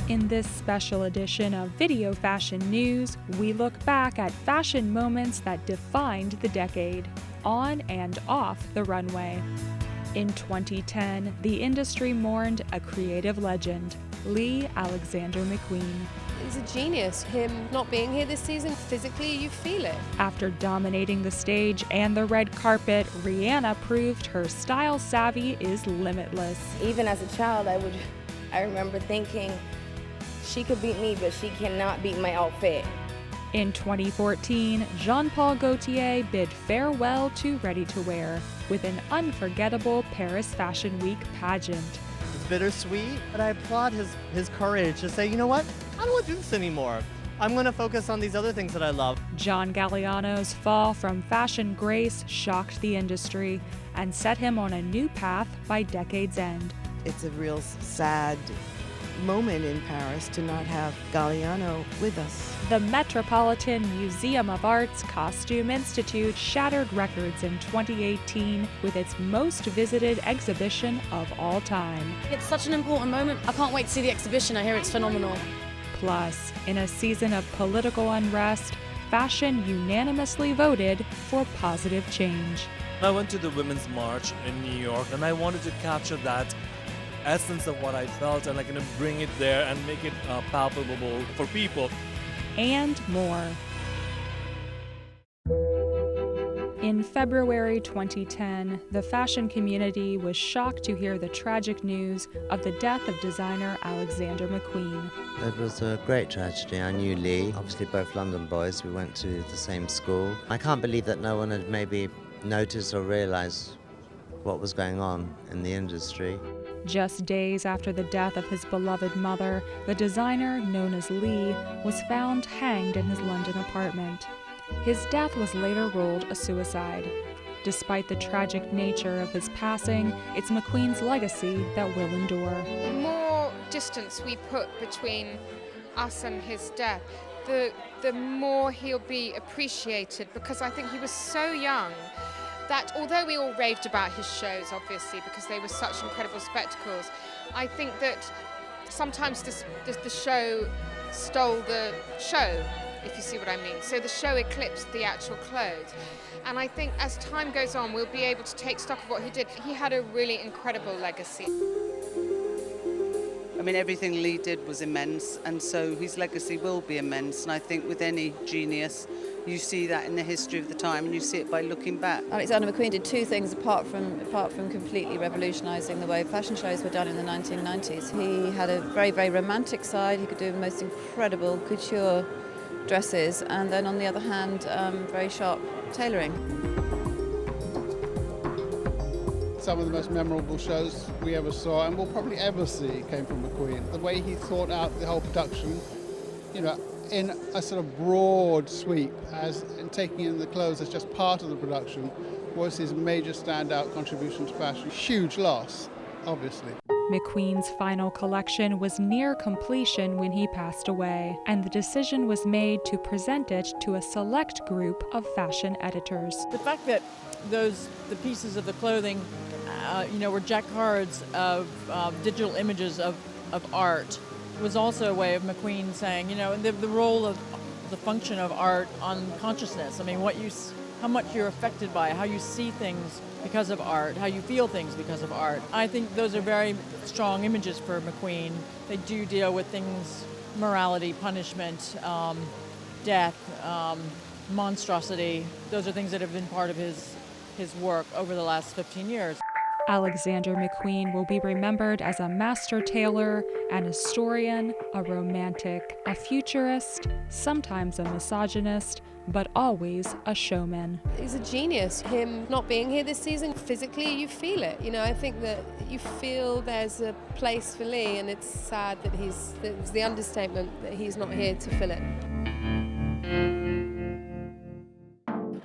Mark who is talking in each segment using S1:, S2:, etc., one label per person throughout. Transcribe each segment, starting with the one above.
S1: In this special edition of Video Fashion News, we look back at fashion moments that defined the decade, on and off the runway. In 2010, the industry mourned a creative legend, Lee Alexander McQueen.
S2: He's a genius. Him not being here this season, physically you feel it.
S1: After dominating the stage and the red carpet, Rihanna proved her style savvy is limitless.
S3: Even as a child, I remember thinking, she could beat me, but she cannot beat my outfit.
S1: In 2014, Paul Gaultier bid farewell to ready-to-wear with an unforgettable Paris Fashion Week pageant.
S4: It's bittersweet, but I applaud his courage to say, you know what? I don't want to do this anymore. I'm going to focus on these other things that I love.
S1: Galliano's fall from fashion grace shocked the industry and set him on a new path by decade's end.
S5: It's a real sad moment in Paris to not have Galliano with us.
S1: The Metropolitan Museum of Art's Costume Institute shattered records in 2018 with its most visited exhibition of all time.
S6: It's such an important moment. I can't wait to see the exhibition. I hear it's phenomenal.
S1: Plus, in a season of political unrest, fashion unanimously voted for positive change.
S7: I went to the Women's March in New York and I wanted to capture that essence of what I felt and I'm going to bring it there and make it palpable for people.
S1: And more. In February 2010, the fashion community was shocked to hear the tragic news of the death of designer Alexander McQueen.
S8: It was a great tragedy. I knew Lee, obviously both London boys. We went to the same school. I can't believe that no one had maybe noticed or realized what was going on in the industry.
S1: Just days after the death of his beloved mother, the designer, known as Lee, was found hanged in his London apartment. His death was later ruled a suicide. Despite the tragic nature of his passing, it's McQueen's legacy that will endure.
S9: The more distance we put between us and his death, the more he'll be appreciated, because I think he was so young that although we all raved about his shows, obviously, because they were such incredible spectacles, I think that sometimes the show stole the show, if you see what I mean. So the show eclipsed the actual clothes. And I think as time goes on, we'll be able to take stock of what he did. He had a really incredible legacy.
S10: I mean, everything Lee did was immense, and so his legacy will be immense. And I think with any genius, you see that in the history of the time, and you see it by looking back.
S11: Alexander McQueen did two things apart from completely revolutionising the way fashion shows were done in the 1990s. He had a very, very romantic side. He could do the most incredible couture dresses, and then on the other hand, very sharp tailoring.
S12: Some of the most memorable shows we ever saw and will probably ever see came from McQueen. The way he thought out the whole production, in a sort of broad sweep, and taking in the clothes as just part of the production, was his major standout contribution to fashion. Huge loss, obviously.
S1: McQueen's final collection was near completion when he passed away, and the decision was made to present it to a select group of fashion editors.
S13: The fact that the pieces of the clothing were jacquards of digital images of art was also a way of McQueen saying, the role of the function of art on consciousness. I mean, how much you're affected by it, how you see things because of art, how you feel things because of art. I think those are very strong images for McQueen. They do deal with things, morality, punishment, death, monstrosity. Those are things that have been part of his work over the last 15 years.
S1: Alexander McQueen will be remembered as a master tailor, an historian, a romantic, a futurist, sometimes a misogynist, but always a showman.
S2: He's a genius. Him not being here this season, physically you feel it. I think that you feel there's a place for Lee, and it's sad that it's the understatement that he's not here to fill it.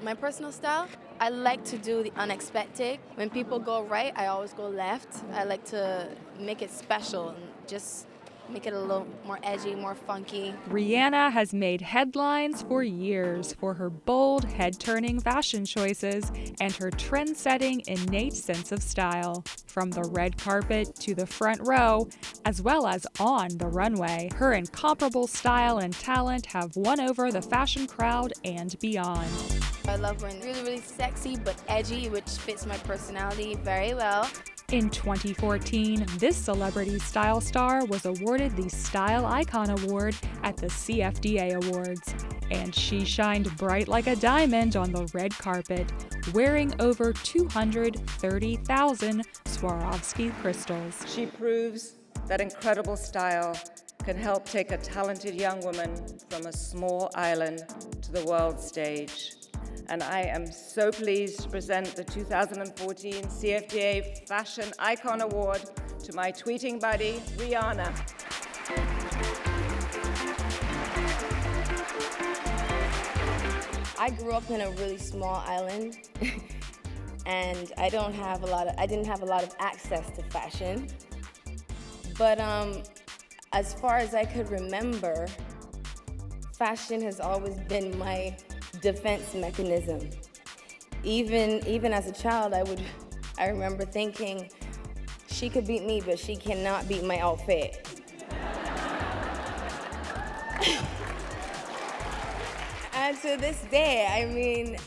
S3: My personal style, I like to do the unexpected. When people go right, I always go left. I like to make it special and just make it a little more edgy, more funky.
S1: Rihanna has made headlines for years for her bold, head-turning fashion choices and her trend-setting, innate sense of style. From the red carpet to the front row, as well as on the runway, her incomparable style and talent have won over the fashion crowd and beyond.
S3: I love wearing really, really sexy but edgy, which fits my personality very well.
S1: In 2014, this celebrity style star was awarded the Style Icon Award at the CFDA Awards, and she shined bright like a diamond on the red carpet, wearing over 230,000 Swarovski crystals.
S14: She proves that incredible style can help take a talented young woman from a small island to the world stage. And I am so pleased to present the 2014 CFDA Fashion Icon Award to my tweeting buddy, Rihanna.
S3: I grew up in a really small island, and I didn't have a lot of access to fashion. But as far as I could remember, fashion has always been my defense mechanism. Even as a child, I remember thinking, she could beat me, but she cannot beat my outfit. And to this day, I mean,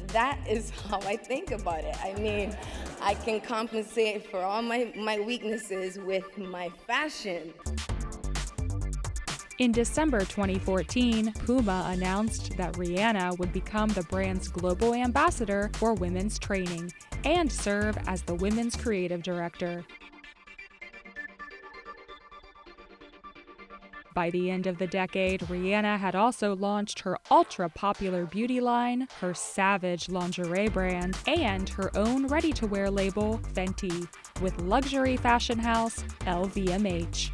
S3: that is how I think about it. I mean, I can compensate for all my weaknesses with my fashion.
S1: In December 2014, Puma announced that Rihanna would become the brand's global ambassador for women's training and serve as the women's creative director. By the end of the decade, Rihanna had also launched her ultra-popular beauty line, her Savage lingerie brand, and her own ready-to-wear label, Fenty, with luxury fashion house LVMH.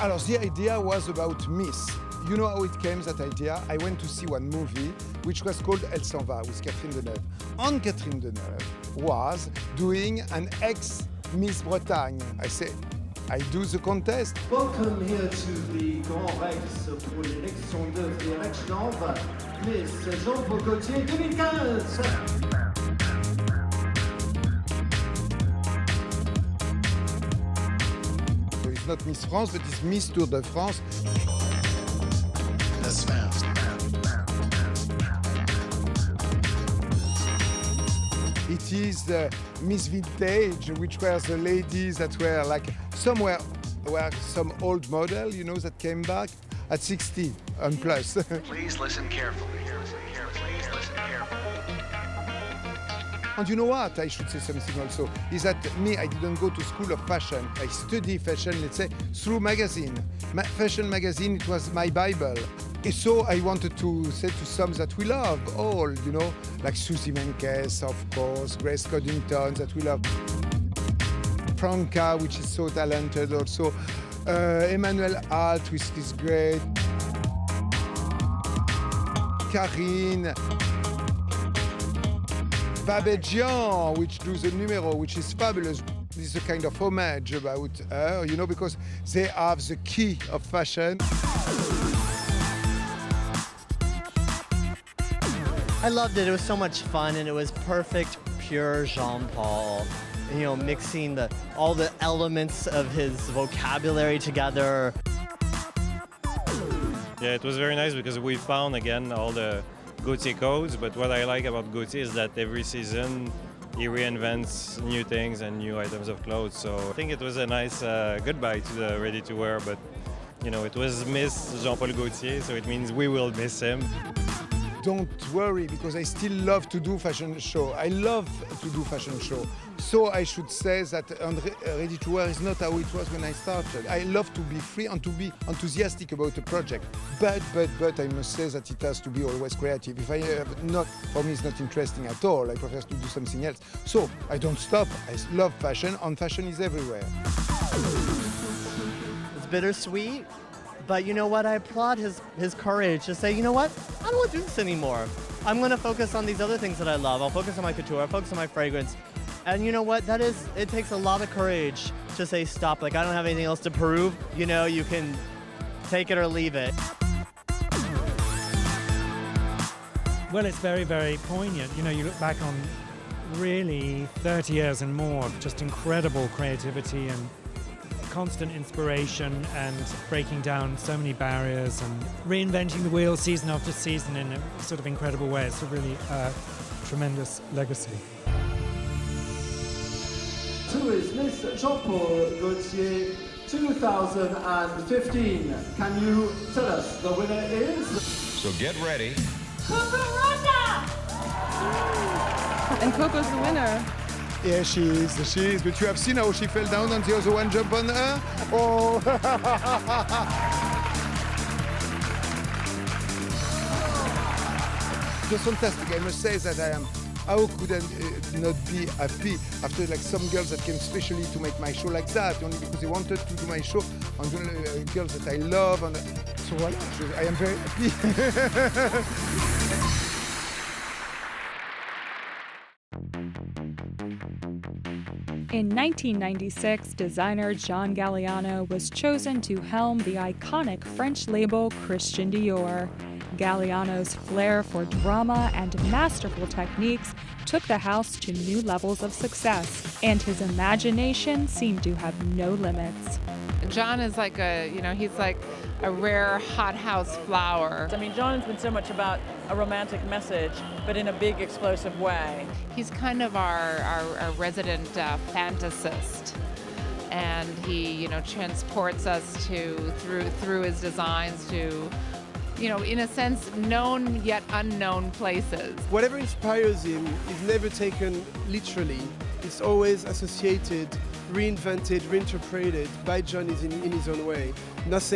S15: Alors, the idea was about Miss. You know how it came, that idea? I went to see one movie which was called Elle s'en va with Catherine Deneuve. And Catherine Deneuve was doing an ex-Miss Bretagne. I said, I do the contest.
S16: Welcome here to the Grand Rex pour l'élection de VMH Genève, Miss Paul Gaultier 2015.
S15: It's not Miss France, but it's Miss Tour de France. It is Miss Vintage, which were the ladies that were like somewhere, were some old model, you know, that came back at 60 and plus.
S17: Please listen carefully. Please listen carefully.
S15: And you know what, I should say something also, is that me, I didn't go to school of fashion. I study fashion, let's say, through magazine. Fashion magazine, it was my Bible. And so I wanted to say to some that we love, all, you know, like Susie Menkes, of course, Grace Coddington, that we love. Franca, which is so talented also. Emmanuel Alt, which is great. Karine. Babetjian, which do the numero, which is fabulous. This is a kind of homage about her, you know, because they have the key of fashion.
S4: I loved it. It was so much fun, and it was perfect, pure Jean-Paul. You know, mixing all the elements of his vocabulary together.
S18: Yeah, it was very nice because we found again all the Gaultier codes, but what I like about Gaultier is that every season he reinvents new things and new items of clothes. So I think it was a nice goodbye to the ready-to-wear, but you know, it was Miss Jean-Paul Gaultier, so it means we will miss him.
S15: Don't worry, because I still love to do fashion show. I love to do fashion show. So I should say that ready-to-wear is not how it was when I started. I love to be free and to be enthusiastic about a project. But I must say that it has to be always creative. If I have not, for me it's not interesting at all. I prefer to do something else. So I don't stop. I love fashion, and fashion is everywhere.
S4: It's bittersweet, But you know what? I applaud his courage to say, you know what? I don't want to do this anymore. I'm going to focus on these other things that I love. I'll focus on my couture. I'll focus on my fragrance. And you know what? It takes a lot of courage to say stop. Like, I don't have anything else to prove. You know, you can take it or leave it.
S19: Well, it's very, very poignant. You know, you look back on really 30 years and more of just incredible creativity and constant inspiration and breaking down so many barriers and reinventing the wheel season after season in a sort of incredible way. It's a really tremendous legacy.
S16: Two is Miss Jean-Paul Gaultier 2015. Can you tell us the winner is?
S20: So get ready.
S2: And Coco's the winner.
S15: Yeah, she is. But you have seen how she fell down and the other one jumped on her? Oh! Just fantastic. I must say that how could I not be happy after like some girls that came specially to make my show like that, only because they wanted to do my show, and girls that I love, and so voilà, I am very happy.
S1: In 1996, designer John Galliano was chosen to helm the iconic French label Christian Dior. Galliano's flair for drama and masterful techniques took the house to new levels of success, and his imagination seemed to have no limits.
S21: John is like he's like a rare hothouse flower.
S13: I mean, John's been so much about a romantic message, but in a big, explosive way.
S21: He's kind of our resident fantasist, and he, transports us through his designs to, in a sense, known yet unknown places.
S22: Whatever inspires him is never taken literally. It's always associated, reinvented, reinterpreted by John in his own way. There's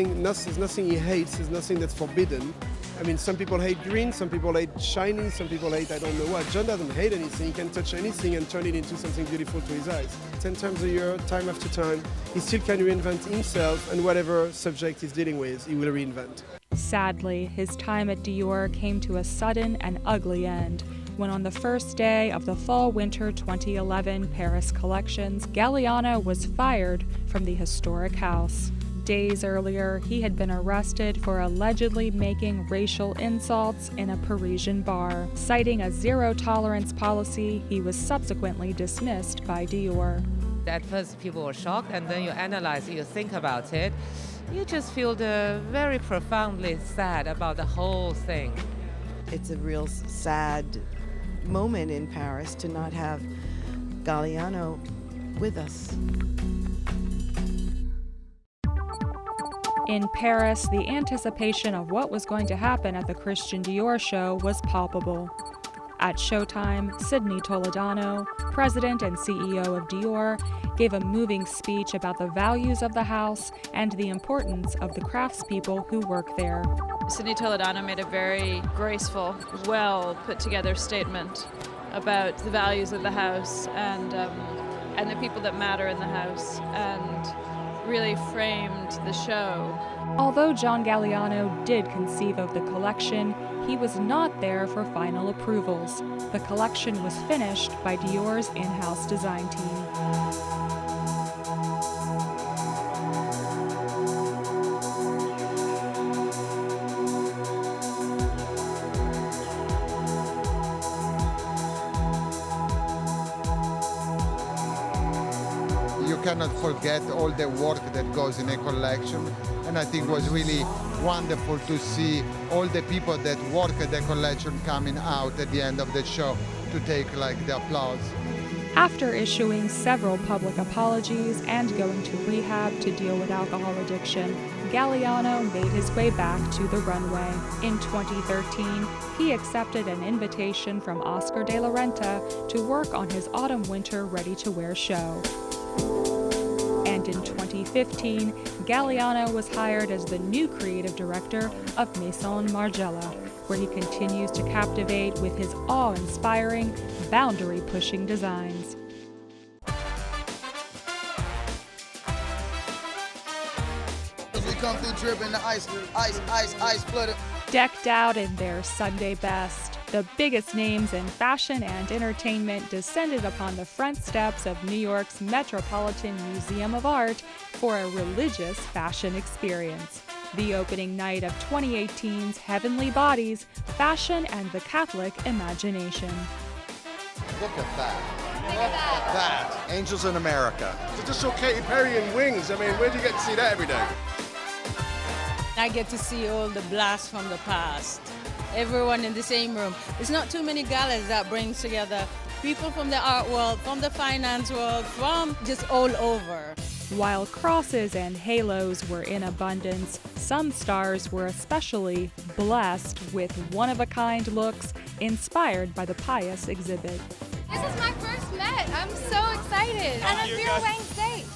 S22: nothing he hates, there's nothing that's forbidden. I mean, some people hate green, some people hate shiny, some people hate I don't know what. John doesn't hate anything, he can touch anything and turn it into something beautiful to his eyes. 10 times a year, time after time, he still can reinvent himself, and whatever subject he's dealing with, he will reinvent.
S1: Sadly, his time at Dior came to a sudden and ugly end when on the first day of the Fall-Winter 2011 Paris collections, Galliano was fired from the historic house. Days earlier, he had been arrested for allegedly making racial insults in a Parisian bar. Citing a zero-tolerance policy, he was subsequently dismissed by Dior.
S23: At first, people were shocked, and then you analyze it, you think about it, you just feel very profoundly sad about the whole thing.
S5: It's a real sad moment in Paris to not have Galliano with us.
S1: In Paris, the anticipation of what was going to happen at the Christian Dior show was palpable. At showtime, Sidney Toledano, president and CEO of Dior, gave a moving speech about the values of the house and the importance of the craftspeople who work there.
S24: Sidney Toledano made a very graceful, well put together statement about the values of the house and the people that matter in the house, and really framed the show.
S1: Although John Galliano did conceive of the collection, he was not there for final approvals. The collection was finished by Dior's in-house design team.
S25: You cannot forget all the work that goes in a collection, and I think it was really wonderful to see all the people that work at the collection coming out at the end of the show to take the applause.
S1: After issuing several public apologies and going to rehab to deal with alcohol addiction, Galliano made his way back to the runway. In 2013, he accepted an invitation from Oscar de la Renta to work on his autumn-winter ready-to-wear show. And in 2015, Galliano was hired as the new creative director of Maison Margiela, where he continues to captivate with his awe-inspiring, boundary-pushing designs.
S6: come through dripping the ice flooded.
S1: Decked out in their Sunday best, the biggest names in fashion and entertainment descended upon the front steps of New York's Metropolitan Museum of Art for a religious fashion experience. The opening night of 2018's Heavenly Bodies, Fashion and the Catholic Imagination.
S7: Look at that. Look at that. Angels in America.
S8: To just saw Katy Perry in Wings. I mean, where do you get to see that every day?
S9: I get to see all the blasts from the past. Everyone in the same room. It's not too many galas that brings together people from the art world, from the finance world, from just all over.
S1: While crosses and halos were in abundance, some stars were especially blessed with one-of-a-kind looks inspired by the pious exhibit.
S20: This is my first Met. I'm so excited. And I'm Vera Wang's date.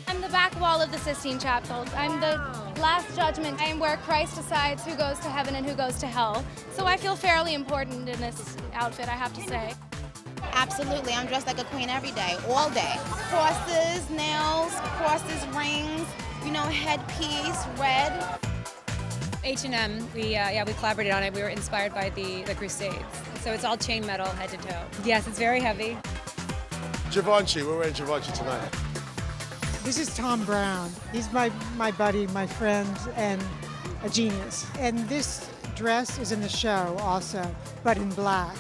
S20: I'm the back wall of the Sistine Chapel. I'm the Last Judgment. I am where Christ decides who goes to heaven and who goes to hell. So I feel fairly important in this outfit, I have to say.
S26: Absolutely. I'm dressed like a queen every day, all day. Crosses, nails, crosses, rings, you know, headpiece, red.
S27: H&M, we collaborated on it. We were inspired by the Crusades. So it's all chain metal, head to toe. Yes, it's very heavy.
S8: Givenchy, we're wearing Givenchy tonight.
S28: This is Tom Brown. He's my buddy, my friend, and a genius. And this dress is in the show also, but in black.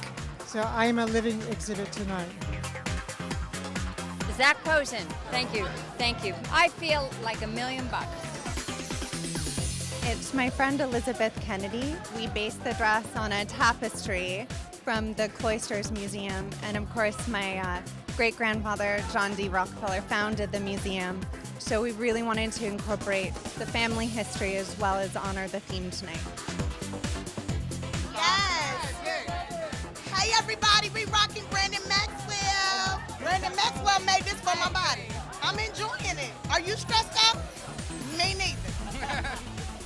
S28: So I am a living exhibit tonight.
S29: Zach Posen, thank you. I feel like $1 million.
S30: It's my friend Elizabeth Kennedy. We based the dress on a tapestry from the Cloisters Museum. And of course, my great-grandfather, John D. Rockefeller, founded the museum. So we really wanted to incorporate the family history as well as honor the theme tonight.
S26: Hey everybody, we rocking Brandon Maxwell. Brandon Maxwell made this for my body. I'm enjoying it. Are you stressed out? Me neither.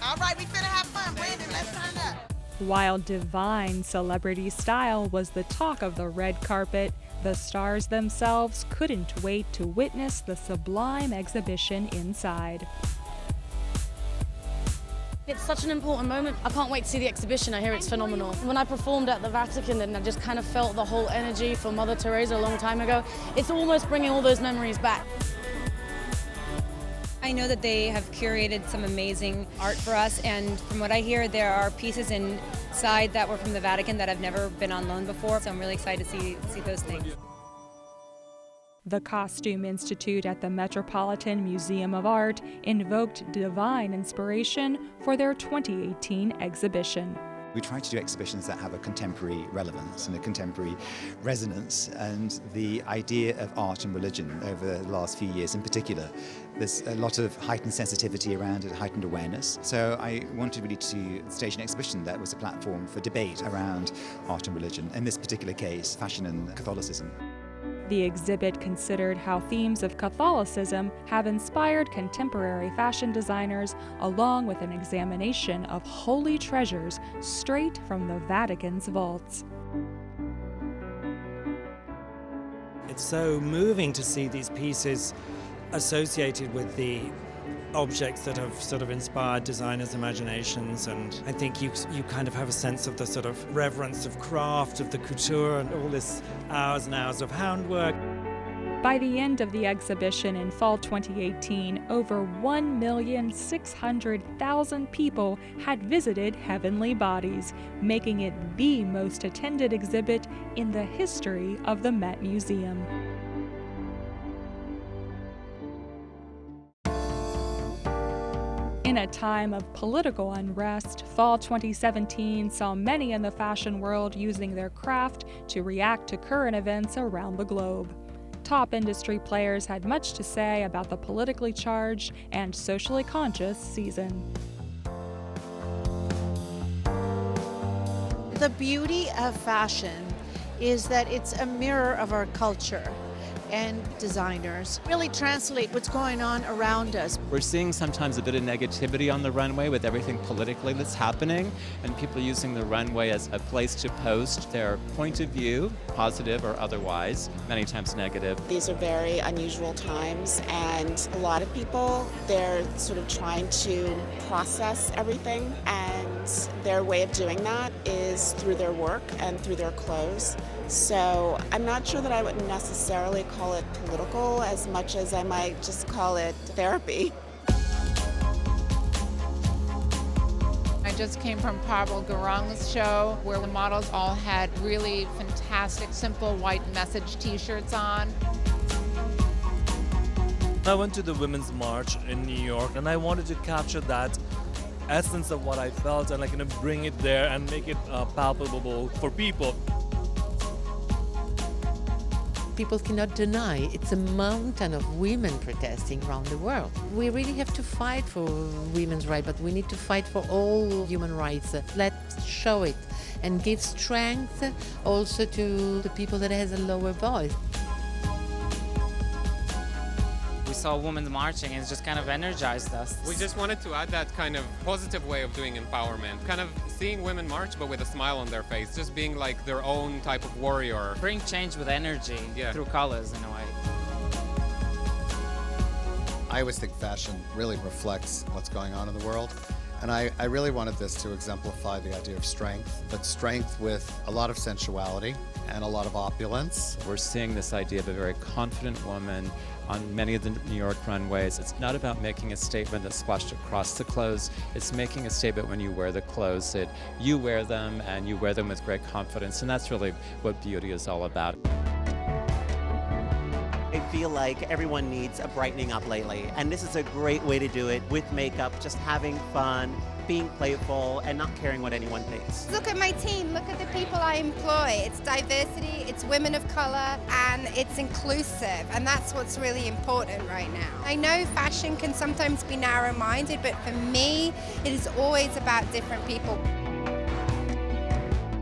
S26: All right, we finna have fun. Brandon, let's turn up.
S1: While divine celebrity style was the talk of the red carpet, the stars themselves couldn't wait to witness the sublime exhibition inside.
S31: It's such an important moment. I can't wait to see the exhibition. I hear it's phenomenal. When I performed at the Vatican and I just kind of felt the whole energy for Mother Teresa a long time ago, it's almost bringing all those memories back.
S27: I know that they have curated some amazing art for us, and from what I hear, there are pieces inside that were from the Vatican that have never been on loan before, so I'm really excited to see those things.
S1: The Costume Institute at the Metropolitan Museum of Art invoked divine inspiration for their 2018 exhibition.
S32: We try to do exhibitions that have a contemporary relevance and a contemporary resonance, and the idea of art and religion over the last few years in particular, there's a lot of heightened sensitivity around it, heightened awareness. So I wanted really to stage an exhibition that was a platform for debate around art and religion, in this particular case, fashion and Catholicism.
S1: The exhibit considered how themes of Catholicism have inspired contemporary fashion designers, along with an examination of holy treasures straight from the Vatican's vaults.
S19: It's so moving to see these pieces associated with the objects that have sort of inspired designers' imaginations, and I think you kind of have a sense of the sort of reverence of craft, of the couture, and all this hours and hours of handwork.
S1: By the end of the exhibition in fall 2018, over 1,600,000 people had visited Heavenly Bodies, making it the most attended exhibit in the history of the Met Museum. In a time of political unrest, fall 2017 saw many in the fashion world using their craft to react to current events around the globe. Top industry players had much to say about the politically charged and socially conscious season.
S33: The beauty of fashion is that it's a mirror of our culture.
S2: and designers really translate what's going on around us.
S3: We're seeing sometimes a bit of negativity on the runway with everything politically that's happening, and people using the runway as a place to post their point of view, positive or otherwise, many times negative.
S4: These are very unusual times, and a lot of people, they're sort of trying to process everything, and their way of doing that is through their work and through their clothes. So I'm not sure that I would necessarily call it political as much as I might just call it therapy.
S21: I just came from Paul Gaultier's show where the models all had really fantastic, simple white message t-shirts on.
S10: I went to the Women's March in New York and I wanted to capture that essence of what I felt and bring it there and make it palpable for people.
S11: People cannot deny it's a mountain of women protesting around the world. We really have to fight for women's rights, but we need to fight for all human rights. Let's show it and give strength also to the people that has a lower voice.
S12: We saw women marching and it just kind of energized us.
S13: We just wanted to add that kind of positive way of doing empowerment, kind of seeing women march but with a smile on their face, just being like their own type of warrior.
S12: Bring change with energy through colors in a way.
S7: I always think fashion really reflects what's going on in the world. And I really wanted this to exemplify the idea of strength, but strength with a lot of sensuality and a lot of opulence.
S3: We're seeing this idea of a very confident woman on many of the New York runways. It's not about making a statement that's splashed across the clothes. It's making a statement when you wear the clothes that you wear them and you wear them with great confidence. And that's really what beauty is all about.
S14: I feel like everyone needs a brightening up lately, and this is a great way to do it with makeup, just having fun, being playful, and not caring what anyone thinks.
S30: Look at my team, look at the people I employ. It's diversity, it's women of color, and it's inclusive, and that's what's really important right now. I know fashion can sometimes be narrow-minded, but for me, it is always about different people.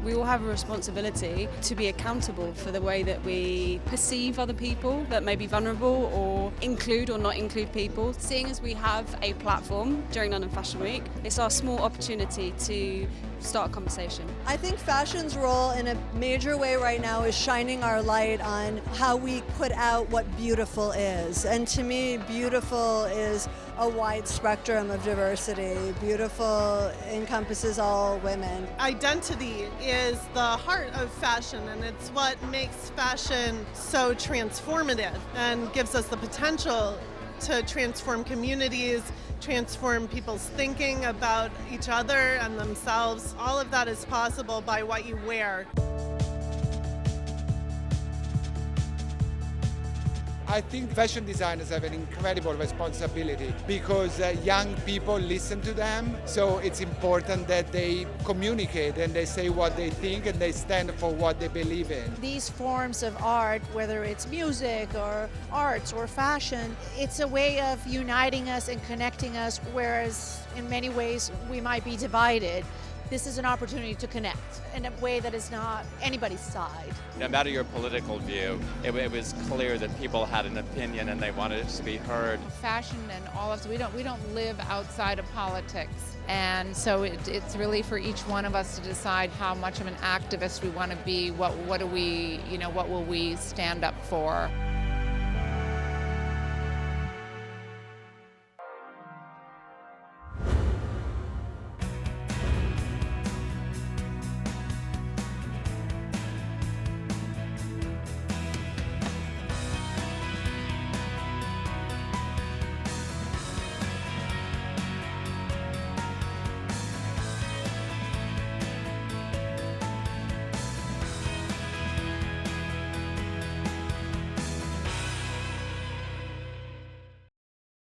S24: We all have a responsibility to be accountable for the way that we perceive other people that may be vulnerable or include or not include people. Seeing as we have a platform during London Fashion Week, it's our small opportunity to start a conversation.
S15: I think fashion's role in a major way right now is shining our light on how we put out what beautiful is. And to me, beautiful is a wide spectrum of diversity. Beautiful encompasses all women.
S16: Identity is the heart of fashion, and it's what makes fashion so transformative and gives us the potential to transform communities, transform people's thinking about each other and themselves. All of that is possible by what you wear.
S17: I think fashion designers have an incredible responsibility because young people listen to them. So it's important that they communicate and they say what they think and they stand for what they believe in.
S2: These forms of art, whether it's music or arts or fashion, it's a way of uniting us and connecting us, whereas in many ways we might be divided. This is an opportunity to connect in a way that is not anybody's side.
S3: No matter your political view, it was clear that people had an opinion and they wanted it to be heard.
S21: Fashion and all of us, we don't live outside of politics. And so it's really for each one of us to decide how much of an activist we want to be, what will we stand up for.